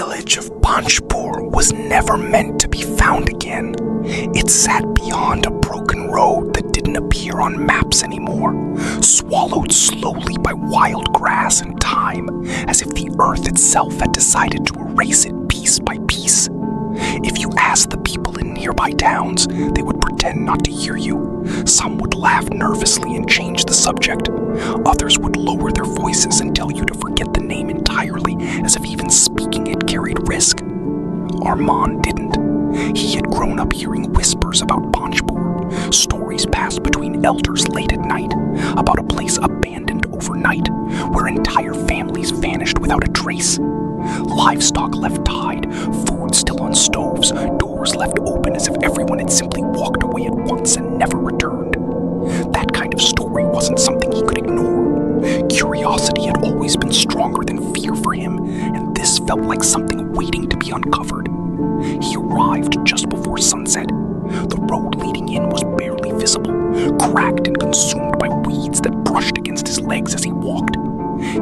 village of Banshpur was never meant to be found again. It sat beyond a broken road that didn't appear on maps anymore, swallowed slowly by wild grass and time, as if the earth itself had decided to erase it piece by piece. If you asked the people in nearby towns, they would pretend not to hear you. Some would laugh nervously and change the subject. Others would lower their voices and tell you to forget the name entirely, as if even speaking it carried risk. Armand didn't. He had grown up hearing whispers about Banshpur, stories passed between elders late at night, about a place abandoned overnight, where entire families vanished without a trace. Livestock left tied, food still on stoves, doors left open as if everyone had simply walked away at once and never returned. That kind of story wasn't something he could ignore. Curiosity had always been stronger than fear for him, and this felt like something waiting to be uncovered. He arrived just before sunset. The road leading in was barely visible, cracked and consumed by weeds that brushed against his legs as he walked.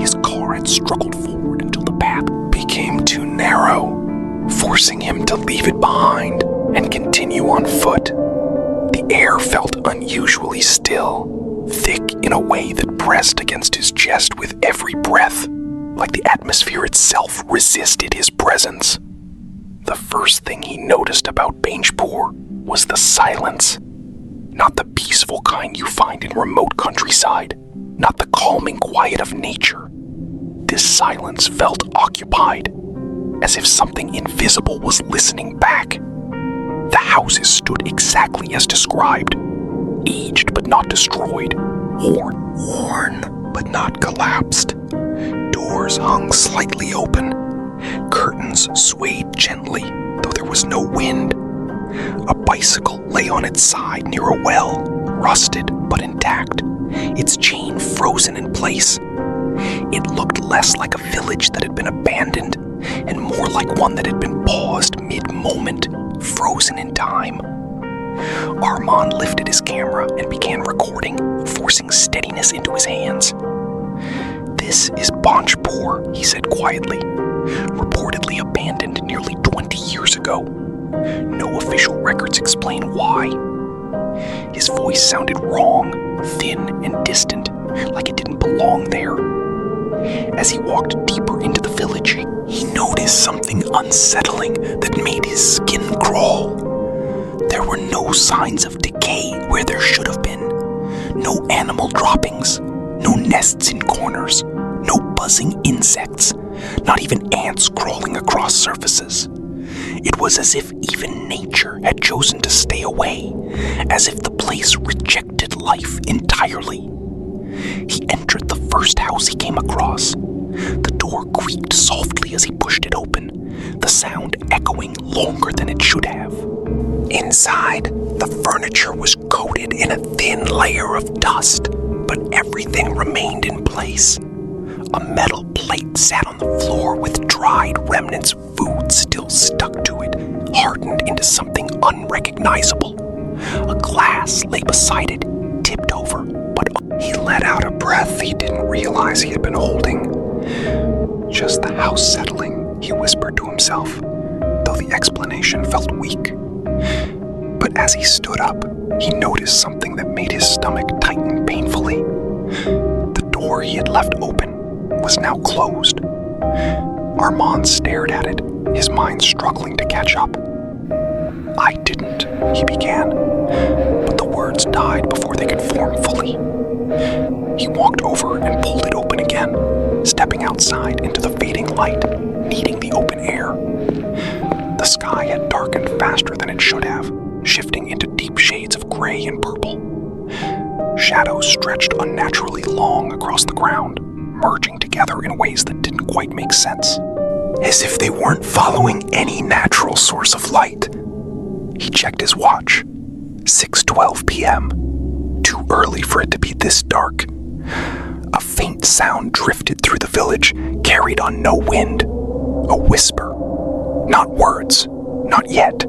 His car had struggled forward until the path became too narrow, forcing him to leave it behind and continue on foot. The air felt unusually still, thick in a way that pressed against his chest with every breath, like the atmosphere itself resisted his presence. The first thing he noticed about Banshpur was the silence. Not the peaceful kind you find in remote countryside, not the calming quiet of nature. This silence felt occupied, as if something invisible was listening back. The houses stood exactly as described, aged but not destroyed, worn but not collapsed. Doors hung slightly open, curtains swayed gently, though there was no wind. A bicycle lay on its side near a well, rusted but intact, its chain frozen in place. It looked less like a village that had been abandoned, and more like one that had been paused mid-moment, frozen in time. Armand lifted his camera and began recording, forcing steadiness into his hands. "This is Banshpur," he said quietly, "reportedly abandoned nearly 20 years ago. No official records explain why." His voice sounded wrong, thin and distant, like it didn't belong there. As he walked deeper into the village, he noticed something unsettling that made his skin crawl. There were no signs of decay where there should have been. No animal droppings, no nests in corners, no buzzing insects, not even ants crawling across surfaces. It was as if even nature had chosen to stay away, as if the place rejected life entirely. He entered the first house he came across. The door creaked softly as he pushed it open, the sound echoing longer than it should have. Inside, the furniture was coated in a thin layer of dust, but everything remained in place. A metal plate sat on the floor with dried remnants of food still stuck to it, hardened into something unrecognizable. A glass lay beside it, tipped over, but he let out a breath he didn't realize he had been holding. "Just the house settling," he whispered to himself, though the explanation felt weak. But as he stood up, he noticed something that made his stomach tighten painfully. The door he had left open was now closed. Armand stared at it, his mind struggling to catch up. "I didn't," he began, but the words died before they could form fully. He walked over and pulled it open again, stepping outside into the fading light, needing the open air. The sky had darkened faster than it should have, shifting into deep shades of gray and purple. Shadows stretched unnaturally long across the ground, merging together in ways that didn't quite make sense, as if they weren't following any natural source of light. He checked his watch. 6:12 p.m. Too early for it to be this dark. A faint sound drifted through the village, carried on no wind. A whisper. Not words. Not yet.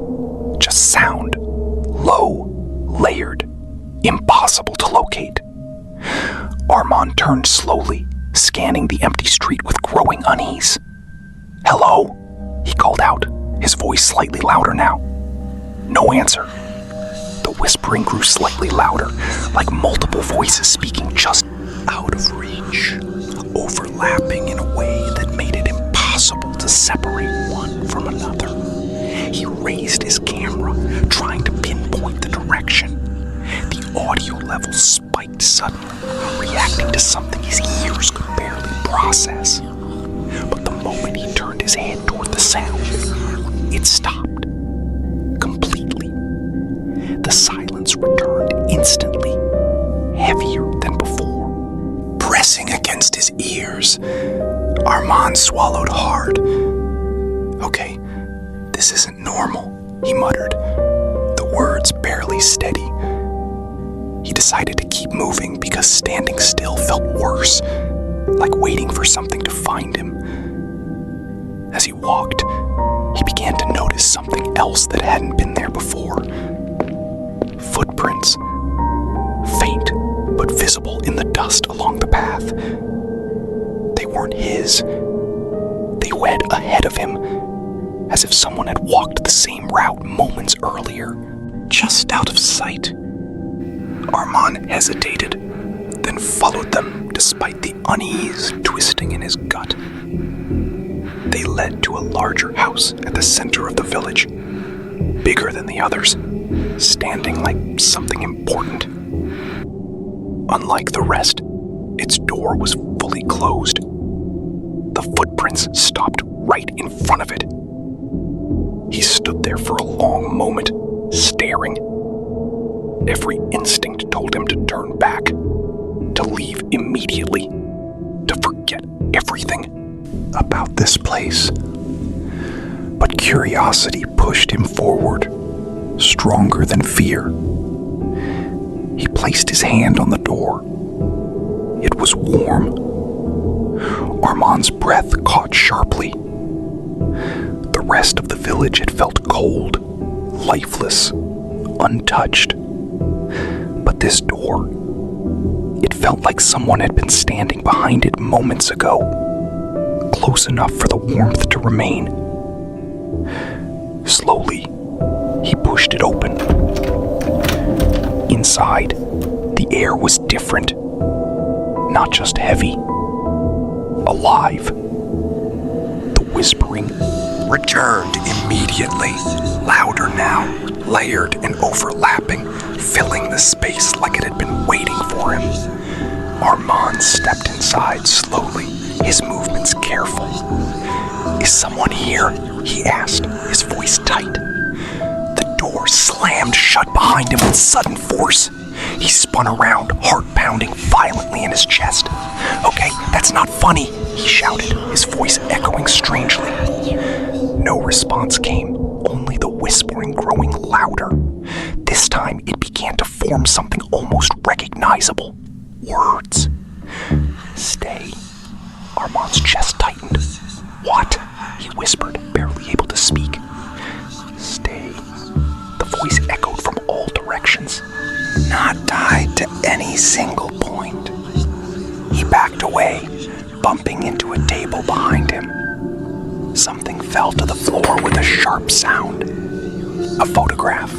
Just sound. Low. Layered. Impossible to locate. Armand turned slowly, scanning the empty street with growing unease. "Hello?" called out, his voice slightly louder now. No answer. The whispering grew slightly louder, like multiple voices speaking just out of reach, overlapping in a way that made it impossible to separate one from another. He raised his camera, trying to pinpoint the direction. The audio level spiked suddenly, reacting to something his ears could barely process. But the moment he turned his head toward the sound, it stopped. Completely. The silence returned instantly, heavier than before. Pressing against his ears, Armand swallowed hard. Okay, this isn't normal, he muttered, the words barely steady. He decided to keep moving because standing still felt worse, like waiting for something to find him. As he walked, he began to notice something else that hadn't been there before. Footprints, faint but visible in the dust along the path. They weren't his. They led ahead of him, as if someone had walked the same route moments earlier, just out of sight. Armand hesitated, then followed them despite the unease twisting in his gut. They led to a larger house at the center of the village, bigger than the others, standing like something important. Unlike the rest, its door was fully closed. The footprints stopped right in front of it. He stood there for a long moment, staring. Every instinct told him to turn back, to leave immediately, to forget everything about this place. But curiosity pushed him forward, stronger than fear. He placed his hand on the door. It was warm. Armand's breath caught sharply. The rest of the village had felt cold, lifeless, untouched. But this door, it felt like someone had been standing behind it moments ago, close enough for the warmth to remain. Slowly, he pushed it open. Inside, the air was different. Not just heavy, alive. The whispering returned immediately, louder now, layered and overlapping, filling the space like it had been waiting for him. Armand stepped inside slowly, his movements careful. Is someone here? He asked, his voice tight. The door slammed shut behind him with sudden force. He spun around, heart pounding violently in his chest. Okay, that's not funny, he shouted, his voice echoing strangely. No response came, only the whispering growing louder. This time it began to form something almost recognizable. Words. Stay. Armand's chest tightened. What? He whispered, barely able to speak. Stay. The voice echoed from all directions. Not tied to any single point. He backed away, bumping into a table behind him. Something fell to the floor with a sharp sound. A photograph.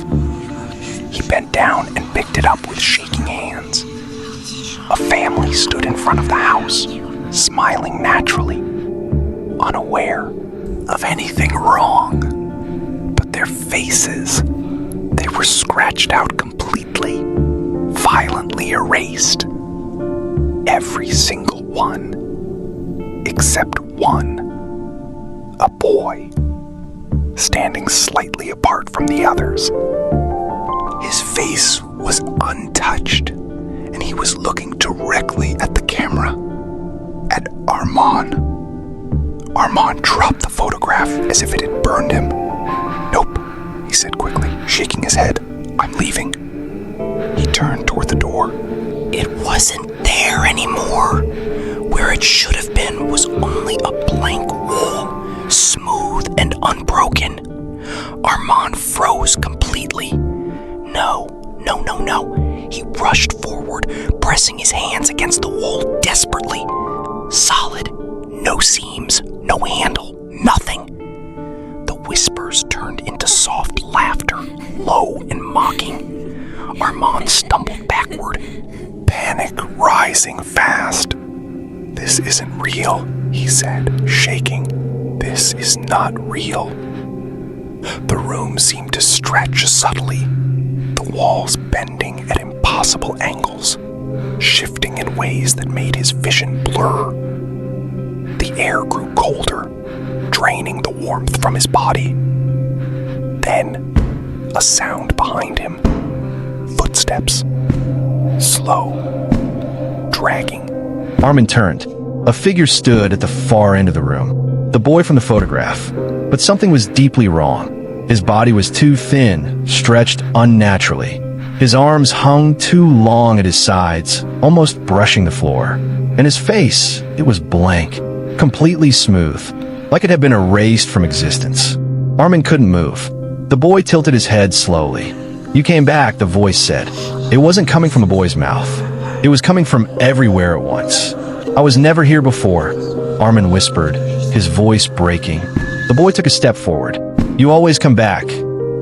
He bent down and picked it up with shaking hands. A family stood in front of the house, smiling naturally, unaware of anything wrong. But their faces, they were scratched out completely, violently erased. Every single one, except one. A boy, standing slightly apart from the others. His face was untouched, and he was looking directly at the camera, at Armand. Armand dropped the photograph as if it had burned him. Nope, he said quickly, shaking his head. I'm leaving. He turned toward the door. It wasn't there anymore. Where it should have been was only a blank wall, smooth and unbroken. Armand froze completely. No. He rushed forward, pressing his hands against the wall desperately. Solid. No seams, no handle, nothing. whispers turned into soft laughter, low and mocking. Armand stumbled backward, panic rising fast. "This isn't real," he said, shaking. "This is not real." The room seemed to stretch subtly, the walls bending at impossible angles, shifting in ways that made his vision blur. The air grew colder, draining the warmth from his body. Then, a sound behind him. Footsteps. Slow. Dragging. Armin turned. A figure stood at the far end of the room. The boy from the photograph. But something was deeply wrong. His body was too thin, stretched unnaturally. His arms hung too long at his sides, almost brushing the floor. And his face, it was blank, completely smooth, like it had been erased from existence. Armin couldn't move. The boy tilted his head slowly. "You came back," the voice said. It wasn't coming from the boy's mouth. It was coming from everywhere at once. "I was never here before," Armin whispered, his voice breaking. The boy took a step forward. "You always come back."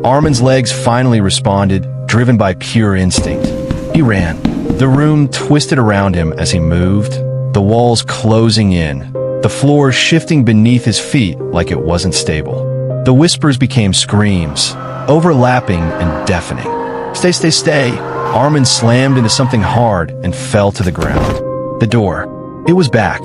Armin's legs finally responded, driven by pure instinct. He ran. The room twisted around him as he moved, the walls closing in, the floor shifting beneath his feet like it wasn't stable. The whispers became screams, overlapping and deafening. "Stay, stay, stay!" Armin slammed into something hard and fell to the ground. The door. It was back.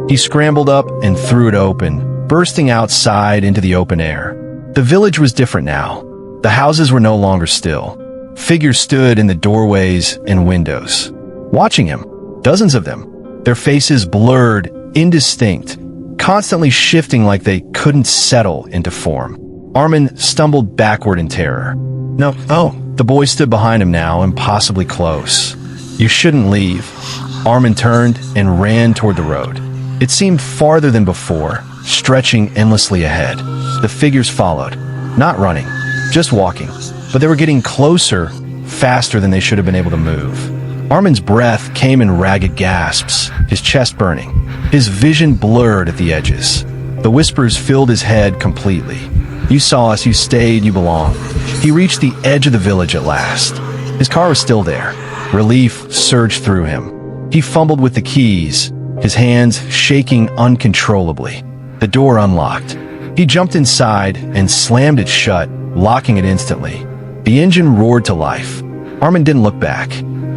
He scrambled up and threw it open, bursting outside into the open air. The village was different now. The houses were no longer still. Figures stood in the doorways and windows, watching him. Dozens of them. Their faces blurred, indistinct, constantly shifting like they couldn't settle into form. Armin stumbled backward in terror. "No, oh!" The boy stood behind him now, impossibly close. "You shouldn't leave." Armin turned and ran toward the road. It seemed farther than before, stretching endlessly ahead. The figures followed, not running, just walking. But they were getting closer, faster than they should have been able to move. Armin's breath came in ragged gasps, his chest burning. His vision blurred at the edges. The whispers filled his head completely. "You saw us, you stayed, you belong." He reached the edge of the village at last. His car was still there. Relief surged through him. He fumbled with the keys, his hands shaking uncontrollably. The door unlocked. He jumped inside and slammed it shut, locking it instantly. The engine roared to life. Armin didn't look back.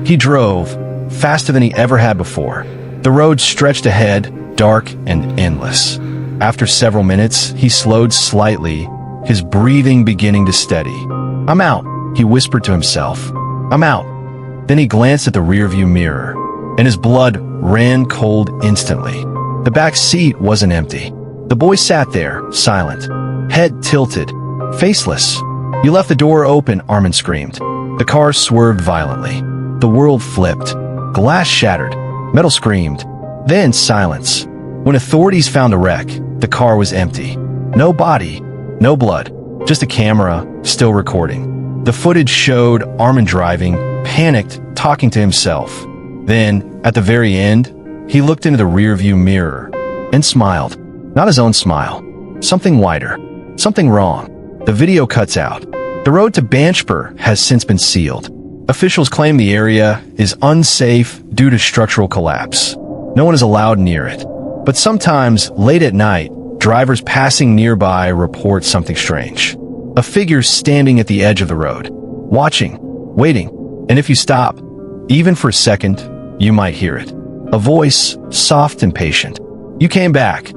He drove, faster than he ever had before. The road stretched ahead, dark and endless. After several minutes, he slowed slightly, his breathing beginning to steady. "I'm out," he whispered to himself. "I'm out." Then he glanced at the rearview mirror, and his blood ran cold instantly. The back seat wasn't empty. The boy sat there, silent, head tilted, faceless. "You left the door open," Armin screamed. The car swerved violently. The world flipped. Glass shattered. Metal screamed. Then silence. When authorities found the wreck, the car was empty. No body, no blood, just a camera, still recording. The footage showed Armin driving, panicked, talking to himself. Then, at the very end, he looked into the rearview mirror and smiled. Not his own smile. Something wider. Something wrong. The video cuts out. The road to Banshpur has since been sealed. Officials claim the area is unsafe due to structural collapse. No one is allowed near it. But sometimes, late at night, drivers passing nearby report something strange. A figure standing at the edge of the road, watching, waiting, and if you stop, even for a second, you might hear it. A voice, soft and patient. "You came back."